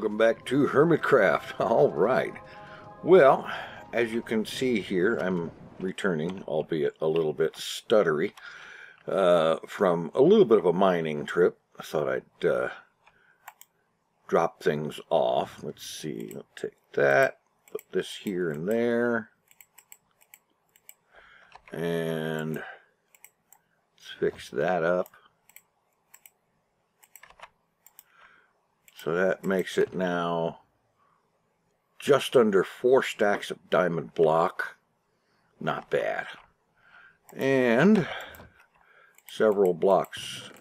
welcome back to Hermitcraft. All right. Well, as you can see here, I'm returning, albeit a little bit stuttery, from a little bit of a mining trip. I thought I'd drop things off. Let's see. I'll take that, put this here and there, and let's fix that up. So that makes it now just under 4 stacks of diamond block. Not bad. And several blocks.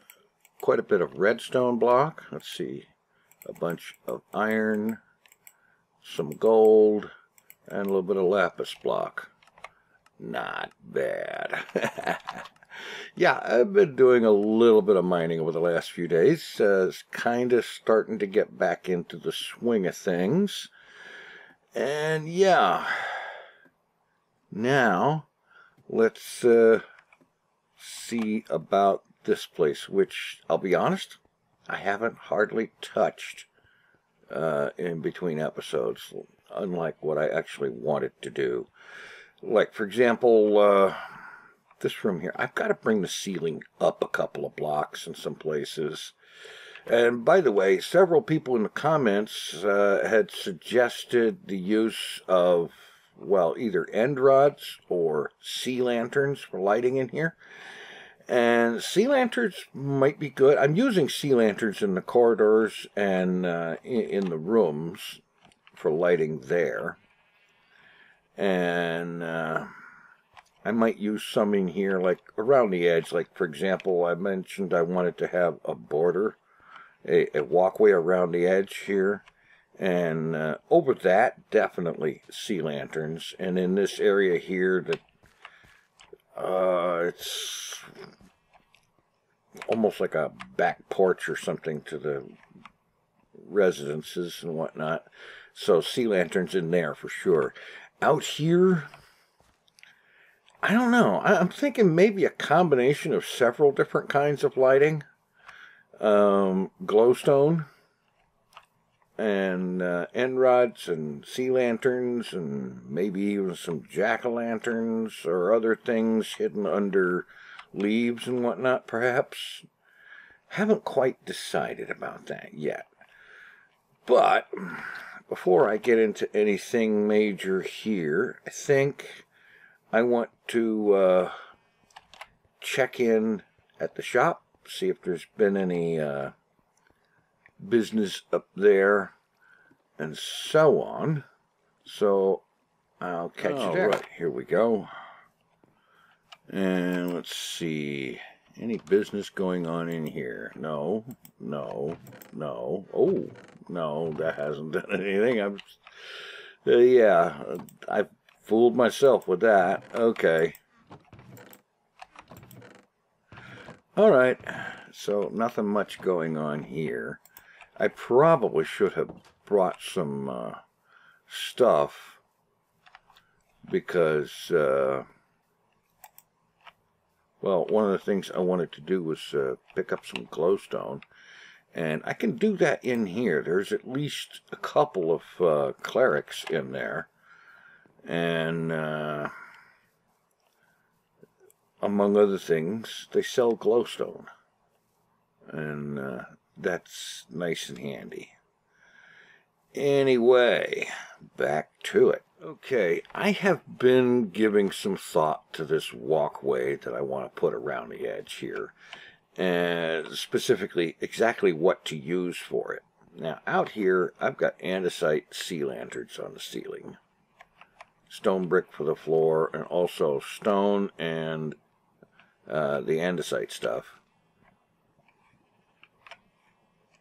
Quite a bit of redstone block. Let's see. A bunch of iron, some gold, and a little bit of lapis block. Not bad. Yeah, I've been doing a little bit of mining over the last few days. It's kind of starting to get back into the swing of things. And yeah, now let's see about this place, which I'll be honest, I haven't hardly touched in between episodes, unlike what I actually wanted to do. Like, for example, this room here, I've got to bring the ceiling up a couple of blocks in some places. And by the way, several people in the comments had suggested the use of, well, either end rods or sea lanterns for lighting in here. And sea lanterns might be good. I'm using sea lanterns in the corridors and in the rooms for lighting there. And I might use some in here, like around the edge. Like, for example, I mentioned I wanted to have a border, a walkway around the edge here. And over that, definitely sea lanterns. And in this area here, that it's almost like a back porch or something to the residences and whatnot. So sea lanterns in there for sure. Out here, I don't know. I'm thinking maybe a combination of several different kinds of lighting. Glowstone and end rods and sea lanterns and maybe even some jack-o'-lanterns or other things hidden under leaves and whatnot, perhaps. Haven't quite decided about that yet. But before I get into anything major here, I think I want to check in at the shop, see if there's been any business up there, and so on. So I'll catch you there. Right, here we go. And let's see. Any business going on in here? No, no, no. Oh, no, that hasn't done anything. Yeah, I've fooled myself with that. Okay. All right. So nothing much going on here. I probably should have brought some stuff because, well, one of the things I wanted to do was pick up some glowstone. And I can do that in here. There's at least a couple of clerics in there. And among other things, they sell glowstone. And that's nice and handy. Anyway, back to it. Okay, I have been giving some thought to this walkway that I want to put around the edge here. And specifically, exactly what to use for it. Now, out here, I've got andesite sea lanterns on the ceiling. Stone brick for the floor, and also stone and the andesite stuff.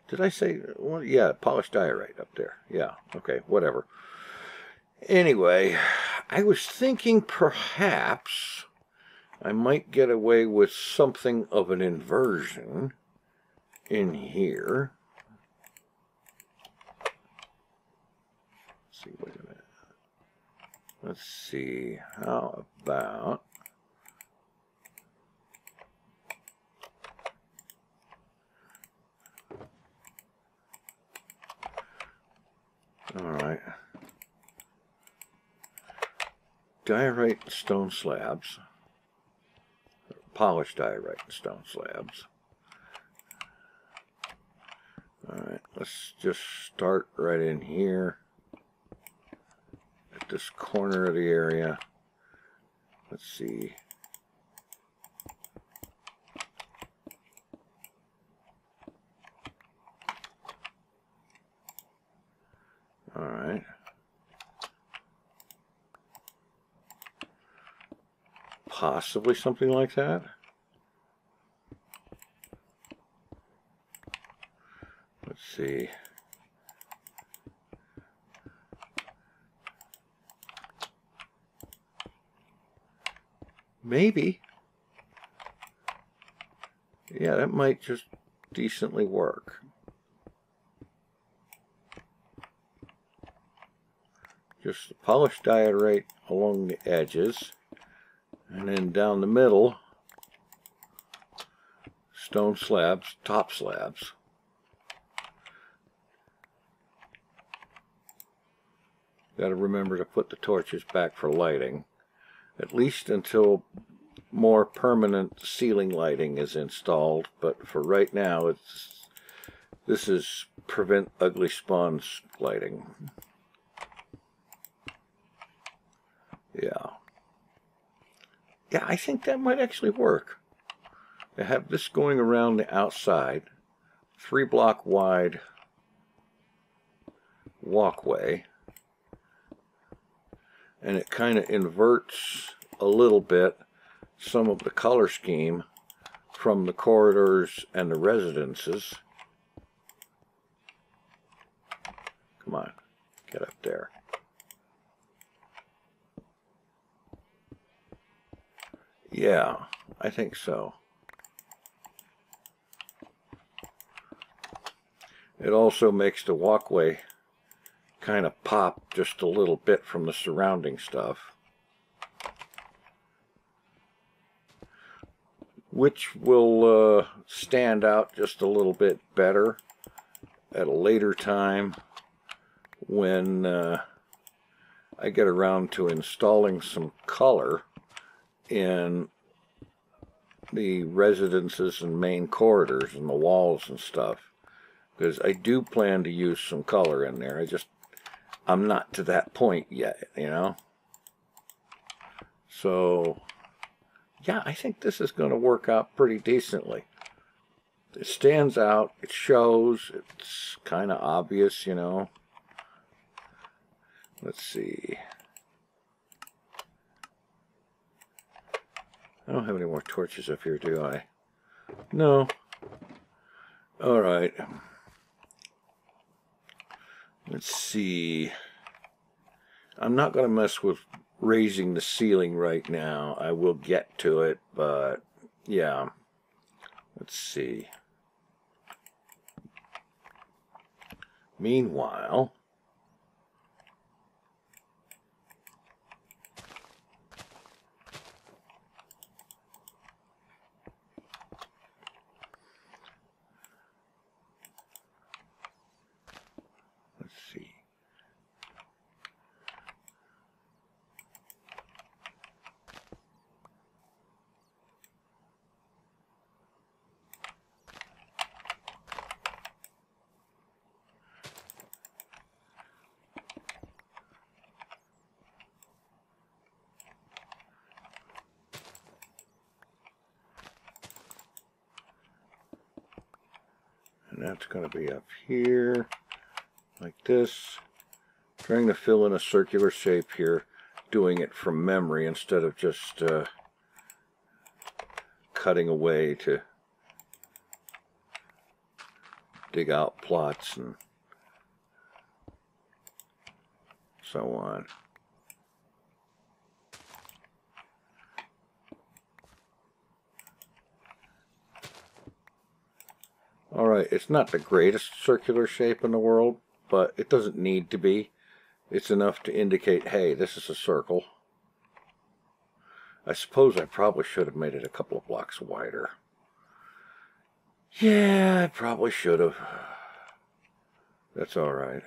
Did I say, well, yeah, polished diorite up there. Yeah, okay, whatever. Anyway, I was thinking perhaps I might get away with something of an inversion in here. Let's see, wait a minute. Let's see, how about Alright. Diorite stone slabs. Polished diorite and stone slabs. Alright, let's just start right in here at this corner of the area. Let's see. Alright. Possibly something like that. Let's see. Maybe. Yeah, that might just decently work. Just polished diorite along the edges, and then down the middle, stone slabs, top slabs. Got to remember to put the torches back for lighting, at least until more permanent ceiling lighting is installed. But for right now, this is prevent ugly spawns lighting. Yeah. Yeah, I think that might actually work. I have this going around the outside, 3-block wide walkway, and it kind of inverts a little bit some of the color scheme from the corridors and the residences. Come on, get up there. Yeah, I think so. It also makes the walkway kind of pop just a little bit from the surrounding stuff, which will stand out just a little bit better at a later time when I get around to installing some color in the residences and main corridors and the walls and stuff, because I do plan to use some color in there. I'm not to that point yet, you know. So yeah, I think this is going to work out pretty decently. It stands out, it shows, it's kind of obvious, you know. Let's see. I don't have any more torches up here, do I? No. Alright. Let's see. I'm not going to mess with raising the ceiling right now. I will get to it, but yeah. Let's see. Meanwhile, let's see. And that's going to be up here, like this. Trying to fill in a circular shape here, doing it from memory instead of just cutting away to dig out plots and so on. Alright, it's not the greatest circular shape in the world, but it doesn't need to be. It's enough to indicate, hey, this is a circle. I suppose I probably should have made it a couple of blocks wider. Yeah, I probably should have. That's alright.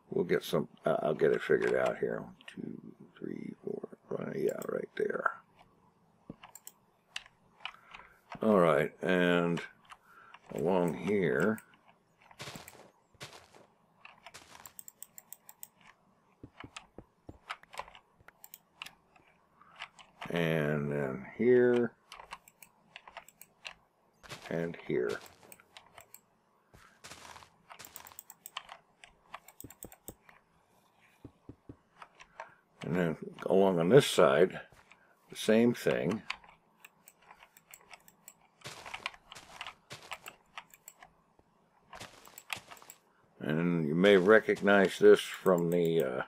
we'll get some, I'll get it figured out here. 2, 3, 4, 5, yeah, right there. All right, and along here, and then here, and here. And then along on this side, the same thing. And you may recognize this from the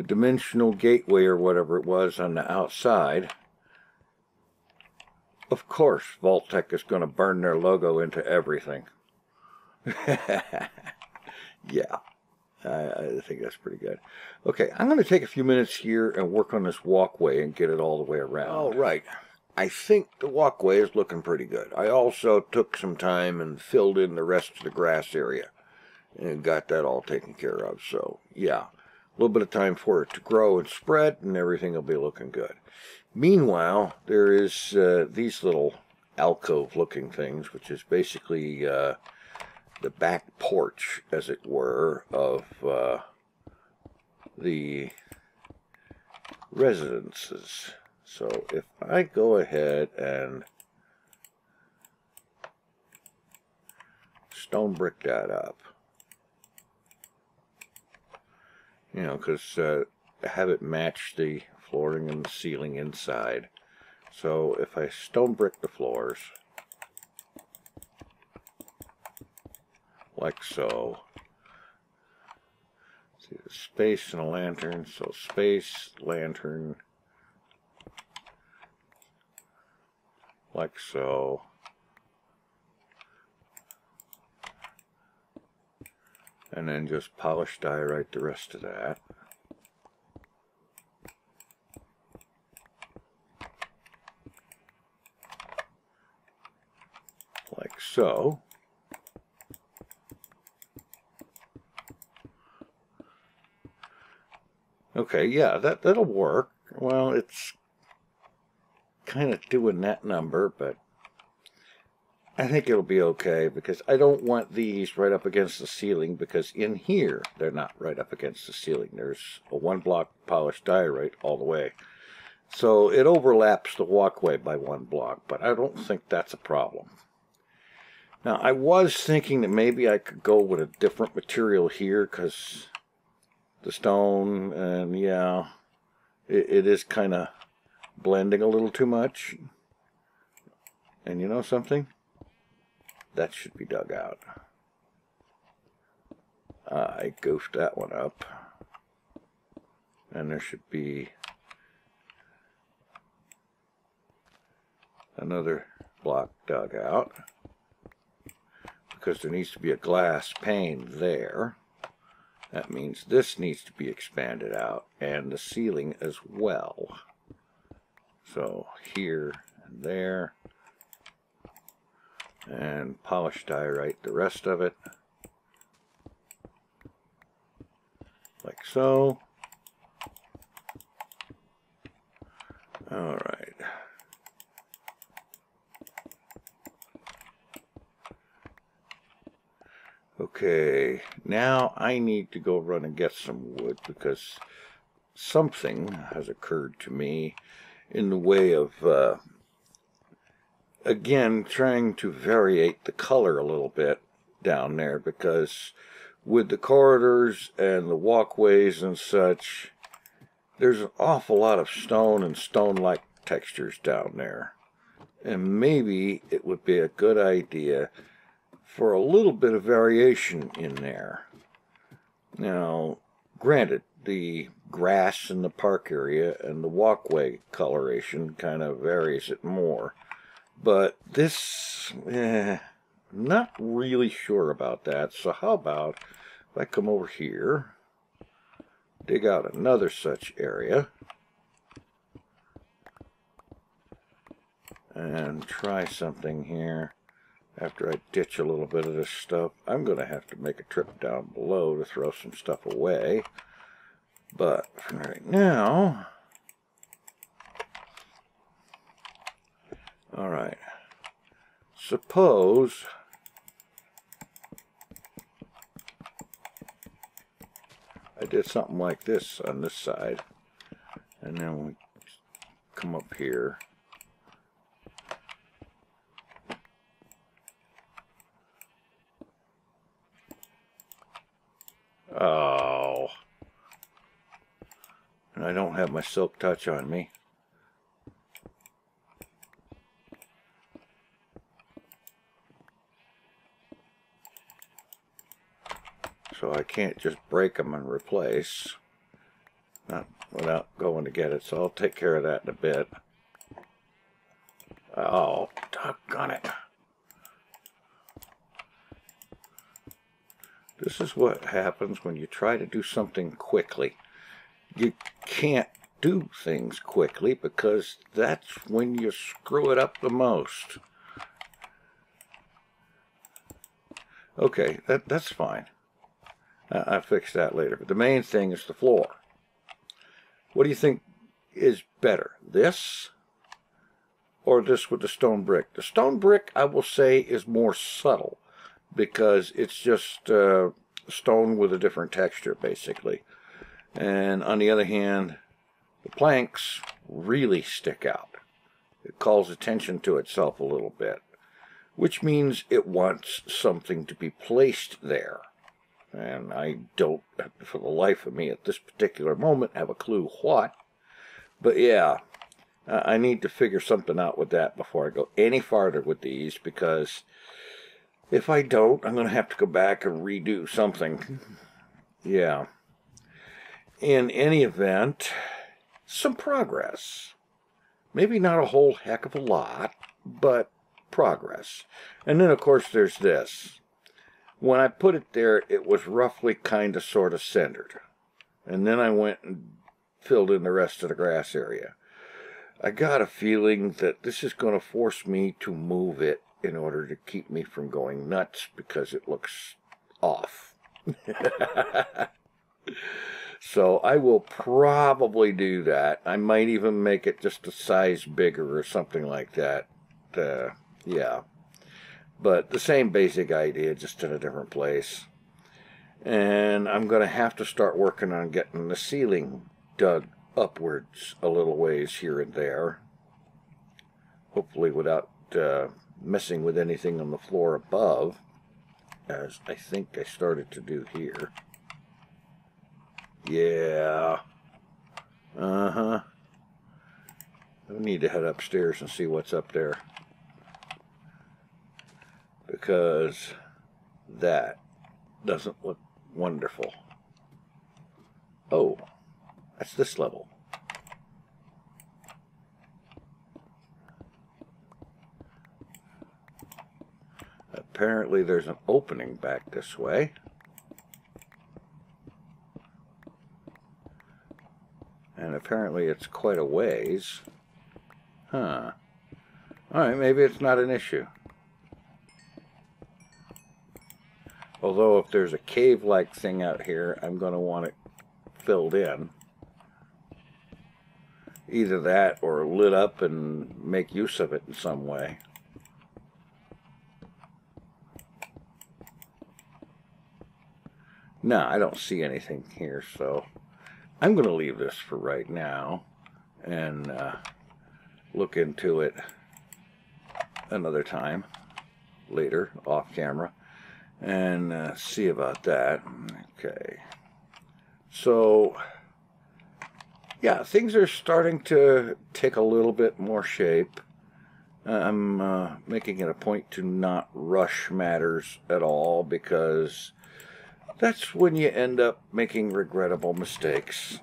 dimensional gateway or whatever it was on the outside. Of course, Vault-Tec is going to burn their logo into everything. Yeah, I think that's pretty good. Okay, I'm going to take a few minutes here and work on this walkway and get it all the way around. All right. I think the walkway is looking pretty good. I also took some time and filled in the rest of the grass area and got that all taken care of. So, yeah, a little bit of time for it to grow and spread, and everything will be looking good. Meanwhile, there is these little alcove-looking things, which is basically the back porch, as it were, of the residences. So if I go ahead and stone brick that up, you know, because have it match the flooring and the ceiling inside. So if I stone brick the floors, like so, see the space and a lantern, so space, lantern, like so. And then just polish diorite the rest of that. Like so. Okay, yeah, that'll work. Well, it's kind of doing that number, but I think it'll be okay because I don't want these right up against the ceiling, because in here they're not right up against the ceiling. There's a 1-block polished diorite all the way. So it overlaps the walkway by 1 block, but I don't think that's a problem. Now, I was thinking that maybe I could go with a different material here, because the stone, and yeah, it is kind of blending a little too much. And you know something? That should be dug out. I goofed that one up. And there should be another block dug out, because there needs to be a glass pane there. That means this needs to be expanded out, and the ceiling as well. So here and there, and polish diorite the rest of it, like so. All right. Okay, now I need to go run and get some wood, because something has occurred to me in the way of, again, trying to variate the color a little bit down there, because with the corridors and the walkways and such, there's an awful lot of stone and stone-like textures down there. And maybe it would be a good idea for a little bit of variation in there. Now, granted, the grass in the park area and the walkway coloration kind of varies it more. But this, not really sure about that. So how about if I come over here, dig out another such area, and try something here. after I ditch a little bit of this stuff. I'm going to have to make a trip down below to throw some stuff away. But for right now, alright, suppose I did something like this on this side, and then we come up here. Oh, and I don't have my silk touch on me. So I can't just break them and replace, not without going to get it. So I'll take care of that in a bit. Oh, doggone it. This is what happens when you try to do something quickly. You can't do things quickly because that's when you screw it up the most. Okay, that's fine. I'll fix that later. But the main thing is the floor. What do you think is better? This or this with the stone brick? The stone brick, I will say, is more subtle because it's just stone with a different texture, basically. And on the other hand, the planks really stick out. It calls attention to itself a little bit, which means it wants something to be placed there. And I don't, for the life of me at this particular moment, have a clue what. But yeah, I need to figure something out with that before I go any farther with these, because if I don't, I'm going to have to go back and redo something. Yeah. In any event, some progress. Maybe not a whole heck of a lot, but progress. And then, of course, there's this. When I put it there, it was roughly kind of sort of centered. And then I went and filled in the rest of the grass area. I got a feeling that this is going to force me to move it in order to keep me from going nuts because it looks off. So I will probably do that. I might even make it just a size bigger or something like that. Yeah. But the same basic idea, just in a different place. And I'm going to have to start working on getting the ceiling dug upwards a little ways here and there. Hopefully without messing with anything on the floor above, as I think I started to do here. Yeah. I need to head upstairs and see what's up there, because that doesn't look wonderful. Oh, that's this level. Apparently there's an opening back this way. And apparently it's quite a ways. Huh. Alright, maybe it's not an issue. Although if there's a cave-like thing out here, I'm going to want it filled in. Either that or lit up and make use of it in some way. No, I don't see anything here, so I'm going to leave this for right now and look into it another time, later, off camera, and see about that. Okay. So, yeah, things are starting to take a little bit more shape. I'm making it a point to not rush matters at all, because that's when you end up making regrettable mistakes.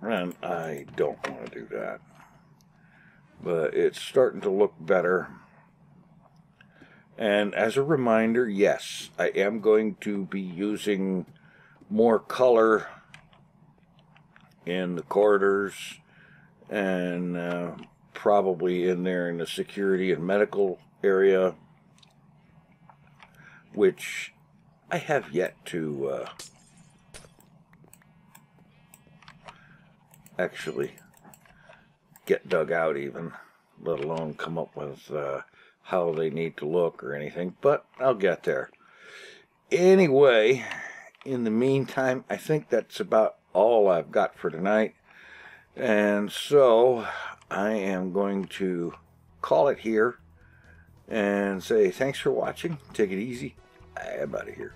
And I don't want to do that. But it's starting to look better. And as a reminder, yes, I am going to be using more color in the corridors and probably in there in the security and medical area which I have yet to actually get dug out even, let alone come up with how they need to look or anything, but I'll get there. Anyway, in the meantime, I think that's about all I've got for tonight, and so I am going to call it here and say thanks for watching. Take it easy. I'm out of here.